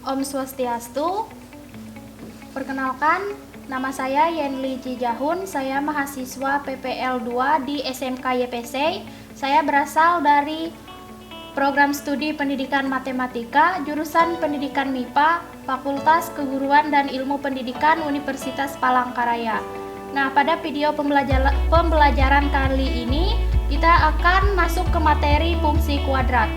Om Swastiastu. Perkenalkan, nama saya Yenli Cijahun. Saya mahasiswa PPL 2 di SMK YPC. Saya berasal dari Program Studi Pendidikan Matematika, jurusan Pendidikan MIPA, Fakultas Keguruan dan Ilmu Pendidikan Universitas Palangkaraya. Nah, pada video pembelajaran kali ini, kita akan masuk ke materi fungsi kuadrat.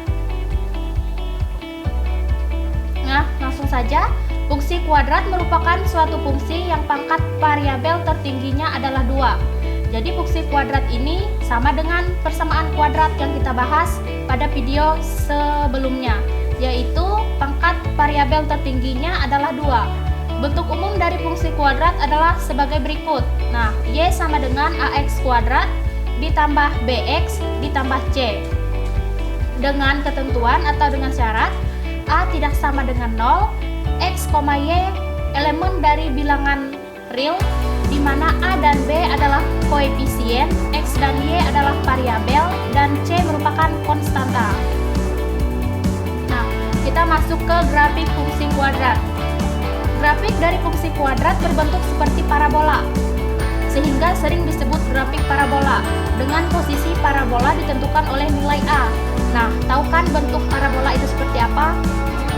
Nah, langsung saja. Fungsi kuadrat merupakan suatu fungsi yang pangkat variabel tertingginya adalah 2. Jadi fungsi kuadrat ini sama dengan persamaan kuadrat yang kita bahas pada video sebelumnya, yaitu pangkat variabel tertingginya adalah 2. Bentuk umum dari fungsi kuadrat adalah sebagai berikut. Nah, Y sama dengan AX kuadrat ditambah BX ditambah C. Dengan ketentuan atau dengan syarat A tidak sama dengan 0, X, Y elemen dari bilangan real, di mana A dan B adalah koefisien, X dan Y adalah variabel, dan C merupakan konstanta. Nah, kita masuk ke grafik fungsi kuadrat. Grafik dari fungsi kuadrat berbentuk seperti parabola, sehingga sering disebut grafik parabola. Dengan posisi parabola ditentukan oleh nilai A. Nah, tahu kan bentuk parabola itu seperti apa?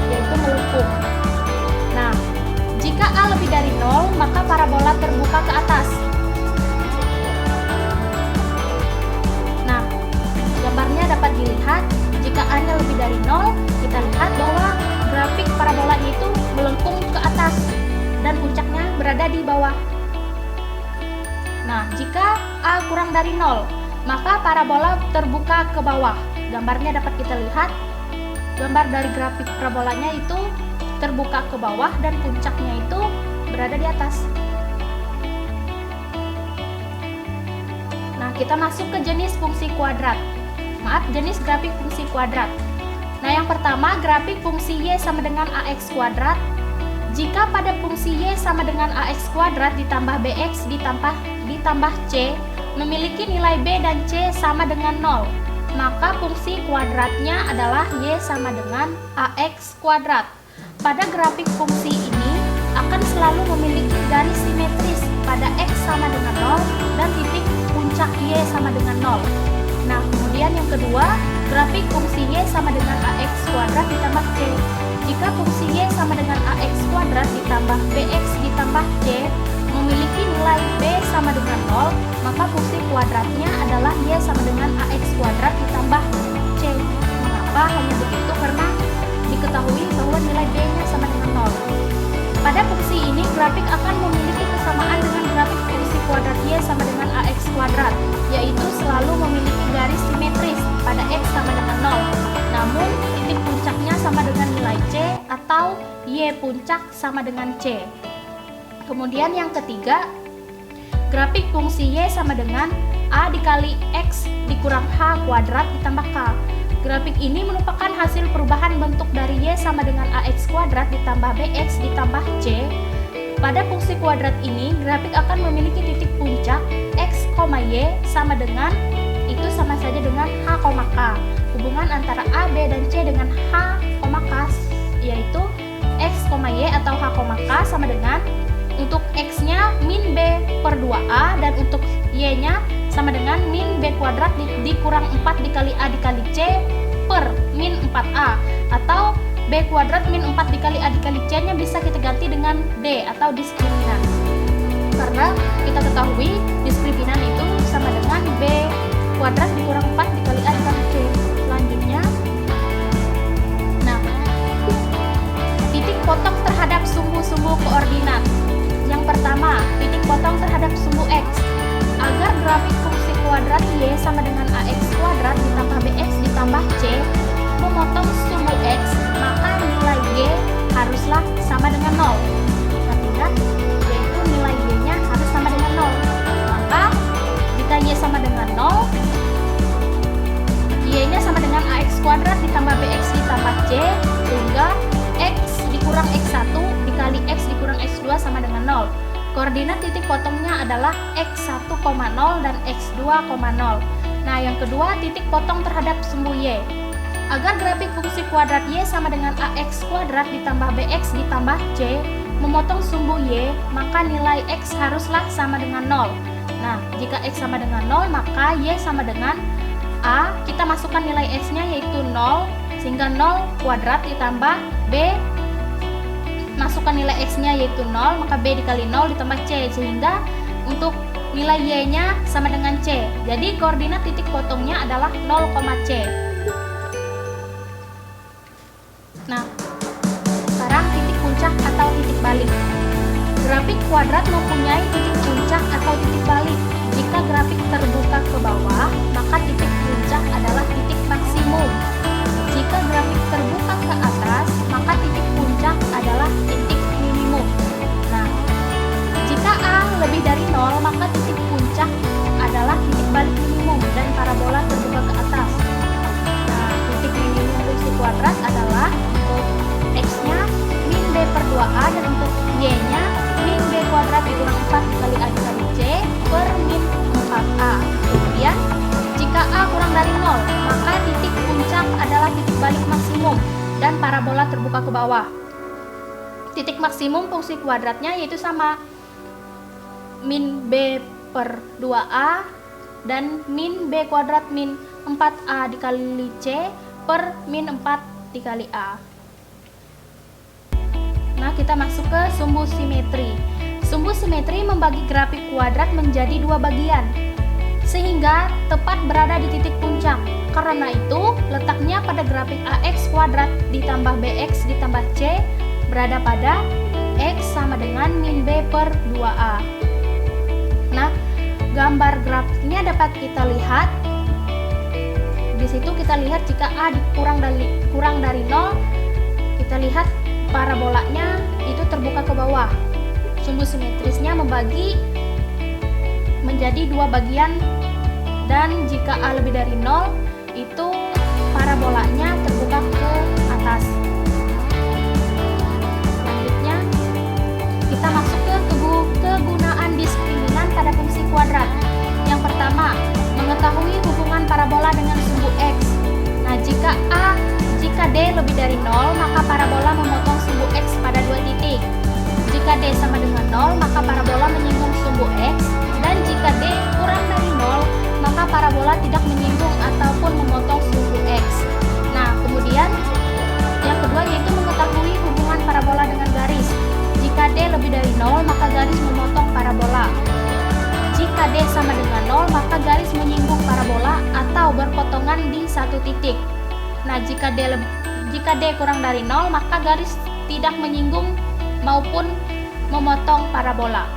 Yaitu melengkung. Nah, jika A lebih dari 0, maka parabola terbuka ke atas. Nah, gambarnya dapat dilihat. Jika A-nya lebih dari 0, kita lihat bahwa grafik parabolanya itu melengkung ke atas dan puncaknya berada di bawah. Nah, jika A kurang dari 0, maka parabola terbuka ke bawah. Gambarnya dapat kita lihat. Gambar dari grafik parabolanya itu terbuka ke bawah dan puncaknya itu berada di atas. Nah, kita masuk ke jenis fungsi kuadrat. Jenis grafik fungsi kuadrat. Nah, yang pertama, grafik fungsi Y sama dengan AX kuadrat. Jika pada fungsi Y sama dengan AX kuadrat ditambah BX ditambah C memiliki nilai B dan C sama dengan 0, maka fungsi kuadratnya adalah Y sama dengan AX kuadrat. Pada grafik fungsi ini akan selalu memiliki garis simetris pada X sama dengan 0 dan titik puncak Y sama dengan 0. Nah, kemudian yang kedua, grafik fungsi Y sama dengan AX kuadrat ditambah C. Jika fungsi Y sama dengan AX kuadrat ditambah BX ditambah C memiliki nilai B sama dengan 0, maka fungsi kuadratnya adalah Y sama dengan AX kuadrat ditambah C. Mengapa hanya begitu? Karena diketahui bahwa nilai B-nya sama dengan 0. Pada fungsi ini, grafik akan memiliki kesamaan dengan grafik fungsi kuadrat Y sama dengan AX kuadrat, yaitu selalu memiliki garis simetris pada X sama dengan 0. Namun, titik puncaknya sama dengan nilai C atau Y puncak sama dengan C. Kemudian yang ketiga, grafik fungsi Y sama dengan A dikali X dikurang H kuadrat ditambah K. Grafik ini merupakan hasil perubahan bentuk dari Y sama dengan AX kuadrat ditambah BX ditambah C. Pada fungsi kuadrat ini, grafik akan memiliki titik puncak X, Y sama dengan, itu sama saja dengan H, K. Hubungan antara A, B, dan C dengan H, K, yaitu X, Y atau H, K sama dengan, untuk X-nya min B per 2A dan untuk Y-nya sama dengan min B kuadrat dikurang 4 dikali A dikali C per min 4A, atau B kuadrat min 4 dikali A dikali C-nya bisa kita ganti dengan D atau diskriminan. Karena kita ketahui diskriminan itu sama dengan B kuadrat dikurang 4 dikali A dikali C. Selanjutnya, nah, titik potong terhadap sumbu-sumbu koordinat. Yang pertama, titik potong terhadap sumbu X. Agar grafik fungsi kuadrat Y sama dengan AX kuadrat ditambah BX ditambah C memotong sumbu X, maka nilai Y haruslah sama dengan 0. Ingat, yaitu nilai Y-nya harus sama dengan 0. Maka, jika Y sama dengan 0, Y-nya sama dengan AX kuadrat ditambah BX ditambah C, sehingga X dikurang X1 dikali X dikurang X2 sama dengan 0. Koordinat titik potongnya adalah X1,0 dan X2,0. Nah, yang kedua, titik potong terhadap sumbu Y. Agar grafik fungsi kuadrat Y sama dengan AX kuadrat ditambah BX ditambah C memotong sumbu Y, maka nilai X haruslah sama dengan 0. Nah, jika X sama dengan 0, maka Y sama dengan A. Kita masukkan nilai X-nya yaitu 0, sehingga 0 kuadrat ditambah B. Masukkan nilai X-nya yaitu 0, maka B dikali 0 ditambah C, sehingga untuk nilai Y-nya sama dengan C. Jadi koordinat titik potongnya adalah 0, C. Nah, sekarang titik puncak atau titik balik. Grafik kuadrat mempunyai titik puncak atau titik balik. Jika grafik terbuka ke bawah, maka titik puncak adalah titik maksimum. Jika grafik terbuka ke atas, maka titik puncak adalah titik minimum. Nah, jika A lebih dari 0, maka titik puncak adalah titik balik minimum dan parabola terbuka ke atas. Nah, titik minimum fungsi kuadrat adalah X-nya min B per 2A dan untuk Y-nya min B kuadrat dikurang 4 dikali A dikali C per min 4A. Kemudian, jika A kurang dari 0, maka titik puncak adalah titik balik maksimum dan parabola terbuka ke bawah. Titik maksimum fungsi kuadratnya yaitu sama min B per 2A dan min B kuadrat min 4A dikali C per min 4 dikali A. Nah, kita masuk ke sumbu simetri. Sumbu simetri membagi grafik kuadrat menjadi dua bagian, sehingga tepat berada di titik puncak. Karena itu, letaknya pada grafik AX kuadrat ditambah BX ditambah C berada pada X sama dengan min B per 2A. Nah, gambar grafiknya dapat kita lihat. Di situ kita lihat jika A kurang dari 0, kita lihat parabolanya itu terbuka ke bawah. Sumbu simetrisnya membagi menjadi dua bagian, dan jika A lebih dari 0, itu parabolanya terbuka ke atas. Selanjutnya, kita masuk ke kegunaan diskriminan pada fungsi kuadrat. Yang pertama, mengetahui hubungan parabola dengan sumbu X. Nah, jika D lebih dari 0, maka parabola memotong sumbu X pada dua titik. Jika D sama dengan 0, maka parabola menyinggung sumbu X, dan jika D kurang dari 0, maka parabola tidak menyinggung ataupun memotong sumbu X. Nah, kemudian yang kedua yaitu mengetahui hubungan parabola dengan garis. Jika D lebih dari 0, maka garis memotong parabola. Jika D sama dengan 0, maka garis menyinggung parabola atau berpotongan di satu titik. Nah, jika D kurang dari 0, maka garis tidak menyinggung maupun memotong parabola.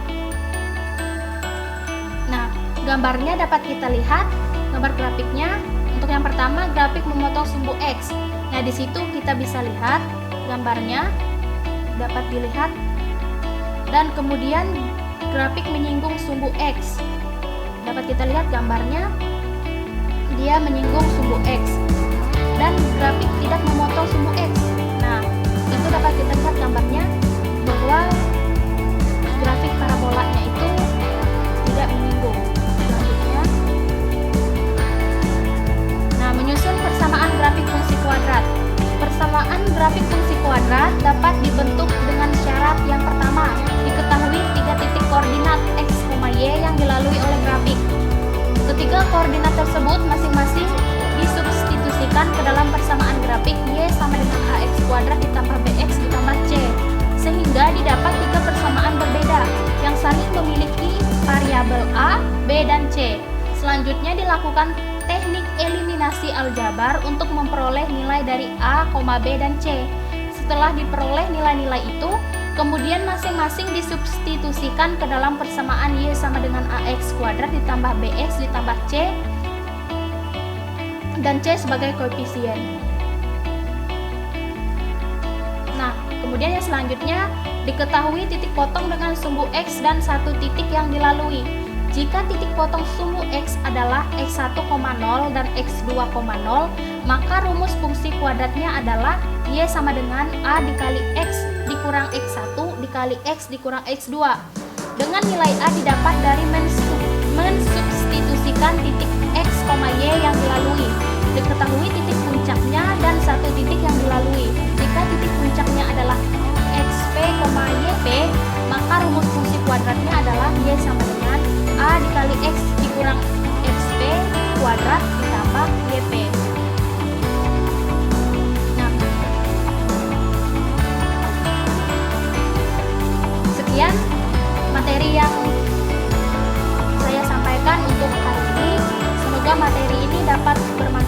Nah, gambarnya dapat kita lihat, gambar grafiknya. Untuk yang pertama, grafik memotong sumbu X. Nah, di situ kita bisa lihat gambarnya dapat dilihat, dan kemudian grafik menyinggung sumbu X. Dapat kita lihat gambarnya, dia menyinggung sumbu X, dan grafik tidak memotong sumbu X. Nah, itu dapat kita lihat gambarnya bahwa grafik parabolanya itu tidak menyinggung. Selanjutnya, nah, menyusun persamaan grafik fungsi kuadrat. Persamaan grafik fungsi kuadrat dapat dibentuk dengan syarat yang pertama, diketahui tiga titik koordinat X, Y yang dilalui oleh grafik. Ketiga koordinat tersebut masing-masing disubstitusikan ke dalam persamaan grafik Y sama dengan AX kuadrat ditambah BX ditambah C, sehingga didapat tiga persamaan berbeda yang saling memiliki variabel A, B, dan C. Selanjutnya dilakukan teknik eliminasi aljabar untuk memperoleh nilai dari A, B, dan C. Setelah diperoleh nilai-nilai itu, kemudian masing-masing disubstitusikan ke dalam persamaan Y sama dengan AX kuadrat ditambah BX ditambah C dan C sebagai koefisien. Nah, kemudian yang selanjutnya, diketahui titik potong dengan sumbu X dan satu titik yang dilalui. Jika titik potong sumbu X adalah X1,0 dan X2,0, maka rumus fungsi kuadratnya adalah Y sama dengan A dikali X dikurang X1 dikali X dikurang X2. Dengan nilai A didapat dari mensubstitusikan titik X, Y yang dilalui. Diketahui titik puncaknya puncaknya dan satu titik yang dilalui. Jika titik puncaknya adalah xp, yp, maka rumus fungsi kuadratnya adalah y sama dengan a dikali x dikurang xp kuadrat ditambah yp. Nah, sekian materi yang saya sampaikan untuk hari ini. Semoga materi ini dapat bermanfaat